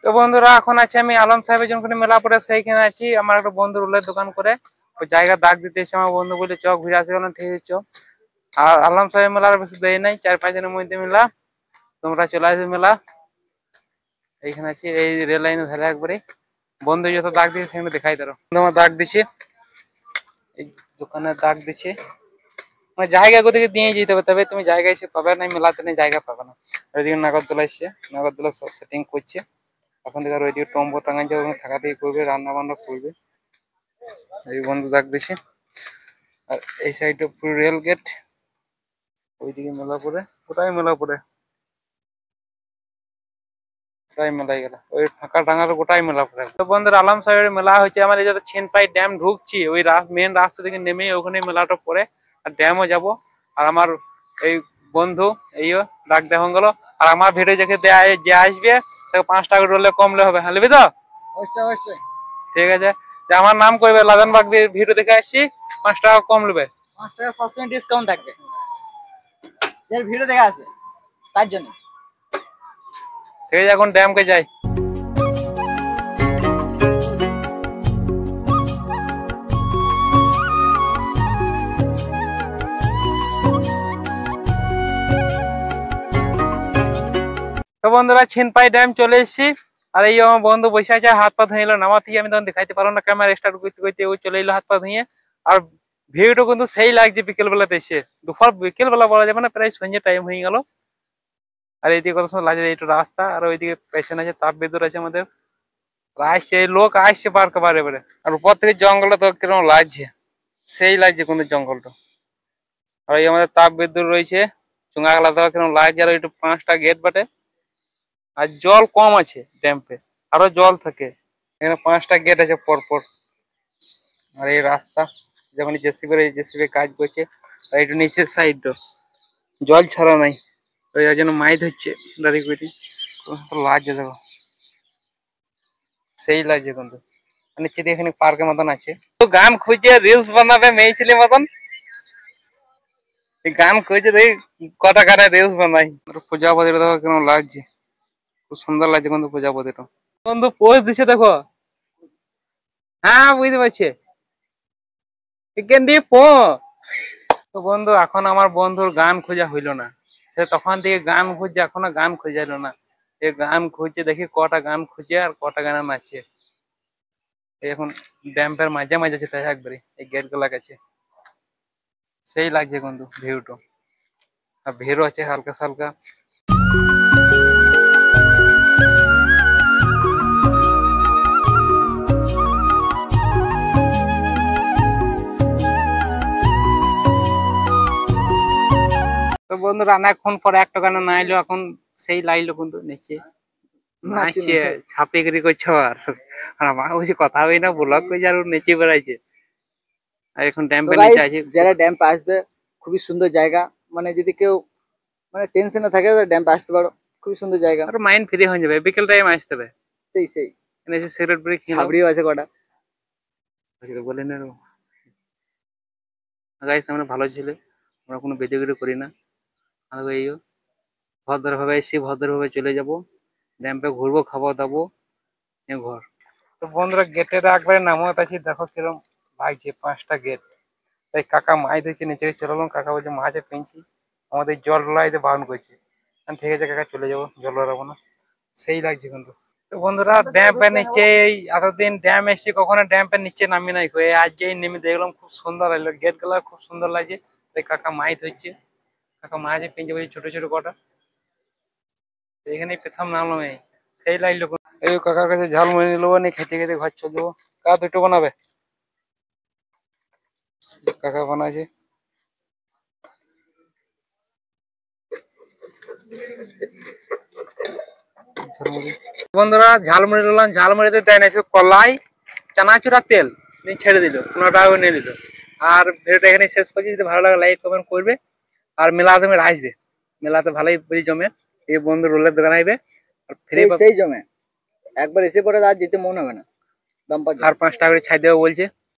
তো বন্ধুরা এখন আছি আমি আলম সাহেবের যখন মেলা পড়ে সেইখানে আছি। আমার একটা বন্ধু রুলের দোকান করে ওই জায়গা দাগ দিতে এসে আমার বন্ধু বলে চক ঘুরে আসে, বললাম ঠিক আছে চ। আর আলম সাহেব মেলার বেশি দেয় নাই, 4-5 দিনের মধ্যে মেলা। তোমরা চলে আসবে মেলা। এইখানে আছি এই রেল লাইনের ধারে একবারে। বন্ধু যত দাগ দিয়েছে সেখানে দেখাই ধরো, তোমার দাগ দিছে এই দোকানে দাগ দিছে। মানে জায়গা কোথেকে দিয়ে যেতে হবে, তবে তুমি জায়গা এসে পাবে না, মেলাতে নেই জায়গা পাবে না। ওইদিকে নাগরদোলা এসছে, নাগরদোলা সব সেটিং করছে এখন থেকে। আর ওইদিকে টম্বো টাঙাচ্ছে, ওখানে থাকা থেকে করবে, রান্না বান্না করবে। এই বন্ধু দাগ দিছে। আর এই সাইডে পুরো রেল গেট, ওইদিকে মেলা পড়ে, ওটাই মেলা পড়ে, ওটাই মেলাই গেল। ওই ফাঁকা ডাঙার গোটাই মেলা পড়ে। তো বন্ধুরা আলম সাহেবের মেলা হচ্ছে আমার এই যে ছিনপাই ড্যাম ঢুকছি, ওই মেন রাস্তা থেকে নেমে ওখানে মেলাটা পড়ে। আর ড্যামও যাব। আর আমার এই বন্ধু এইও ডাক দেওয়া গেল। আর আমার ভিডিও দেখে যে আসবে তাকে 5 টাকা রোলে কমলে হবে। হ্যাঁ নিবি তো? অবশ্যই অবশ্যই ঠিক আছে। যে আমার নাম করবে, লাদানবাগ দিয়ে ভিডিও দেখে আসছি, 5 টাকা কম নেবে। 5 টাকা সবসময় ডিসকাউন্ট থাকবে, যার ভিডিও দেখে আসবে তার জন্য। ঠিক আছে, এখন ড্যামকে যাই। তো বন্ধুরা ছিনপাই ড্যাম চলে এসেছি। আর এই আমার বন্ধু বসে আছে, হাত পা ধুয়ে এলো নামা থেকে। আমি তখন দেখাইতে পারলাম না, ক্যামেরা স্টার্ট করতে করতে ওই চলে এলো হাত পা ধুয়ে। আর ভিউটা কিন্তু সেই লাগছে বিকেল বেলাতে এসে। দুপুর বিকেল বেলা বলা যাবে না, প্রায় সন্ধ্যে টাইম হয়ে গেল। আর এইদিকে কত সুন্দর লাগছে এইটা রাস্তা। আর ওইদিকে পেছনে আছে তাপ বিদ্যুৎ আছে আমাদের। আসছে লোক আসছে পার্কে বারে বারে। আর উপর থেকে জঙ্গলটা তো কিরকম লাগছে, সেই লাগছে কিন্তু জঙ্গলটা। আর এই আমাদের তাপ বিদ্যুৎ রয়েছে, চুঙ্গা গলা দেওয়া কিরকম লাগছে। আর একটু 5টা গেট বাটে। আর জল কম আছে ড্যাম্পে, আরো জল থাকে। এখানে 5টা গেট আছে পরপর। আর এই রাস্তা যখন জেসিবি কাজ করছে। আর একটু নিচের সাইড জল ছাড়া নাই, ওই জন্য মাই ধরছে দাঁড়িয়ে করে। লাগছে দেখো, সেই লাগছে কিন্তু। নিচে দিয়ে এখানে পার্কের মতন আছে। তো গান খুঁজে রিলস বানাবে মেয়ে ছেলে মতন। এই গান খুঁজে দেখি কটা গানে রিলস বানাই। প্রজাপতিটা দেখো কেমন লাগছে, খুব সুন্দর লাগছে কিন্তু প্রজাপতিটা। বন্ধু পোজ দিছে দেখো। হ্যাঁ বুঝতে পারছি। তো বন্ধু এখন আমার বন্ধুর গান খোঁজা হইলো না। সে তখন থেকে গান খুঁজছে, এখনো গান খোঁজাইলো না। এই গান খুঁজছে, দেখি কটা গান খুঁজে আর কটা গানে নাচে। এখন ড্যাম্পের মাঝে মাঝে আছে তাই একবারে এই গেট গুলা কাছে। সেই লাগছে কিন্তু ভিউটা। আর ভিড়ও আছে হালকা সালকা। তো বন্ধু অনেকক্ষণ পরে একটা গান না এলো, এখন সেই লাইলো কিন্তু নিচে নাচছে, ছাপিগিরি করছো। আর আমার বলছি কথা হই না, ব্লগ করছে আর নেচে বেড়াইছে। আর এখন ড্যাম্পের নিচে আছে। যারা ড্যাম্পে আসবে, খুবই সুন্দর জায়গা। মানে যদি কেউ মানে টেনশনে থাকে তো ড্যাম্পে আসতে পারো, খুবই সুন্দর জায়গা। আর মাইন্ড ফ্রি হয়ে যাবে, বিকেল টাইম আসতে হবে। সেই সেই এখানে এসে সিগারেট ব্রেক ছাবড়িও আছে কটা। বলে না গাইস, আমরা ভালো ছেলে, আমরা কোনো বেজেগিরি করি না। আর এইও ভদ্রভাবে এসে ভদ্রভাবে চলে যাব। ড্যাম্পে ঘুরবো, খাবো দাবো, ঘর। তো বন্ধুরা গেটের একবারে নামত আছি, দেখো কিরম লাগছে 5টা গেট। তাই কাকা মাছ ধরছে, নিচে চলালাম। কাকা বলছে মাছে পেয়েছি, আমাদের জল লাইতে বারণ করছে। ঠিক আছে কাকা চলে যাবো, জল লাগাবো না। সেই লাগছে কিন্তু। তো বন্ধুরা ড্যাম্পের নিচে এই এতদিন ড্যাম এসছি, কখনো ড্যাম্পের নিচে নামি নাই। আজ যেই নেমে দেখলাম, খুব সুন্দর লাগলো। গেট গুলা খুব সুন্দর লাগছে। তাই কাকা মাছ ধরছে, কাকা মাছে পেয়েছে বলছে ছোট ছোট কটা। এখানে প্রথম নামলাম এই, সেই লাগলো। এই কাকার কাছে ঝালমুড়ি নিয়ে নেবো, নিয়ে খেতে খেতে ঘর চলে যাবো। কাকা দুটো বানাবে, কাকা বানাচ্ছে। বন্ধুরা ঝালমুড়ি নিলাম, ঝালমুড়িতে দেয় না কলাই, চানাচুরা, তেল নিয়ে ছেড়ে দিল, 15 টাকা নিয়ে নিল। আর ভিডিওটা এখানে শেষ করছি। যদি ভালো লাগে লাইক কমেন্ট করবে। আর মেলা তুমি আসবে, মেলাতে ভালোই বুঝি জমে। এই বন্ধু রোলের দোকান আইবে আর ফ্রি সেই জমে একবার এসে পরে আর যেতে মন হবে না। আর 5 টাকা করে ছাই দেবো বলছে।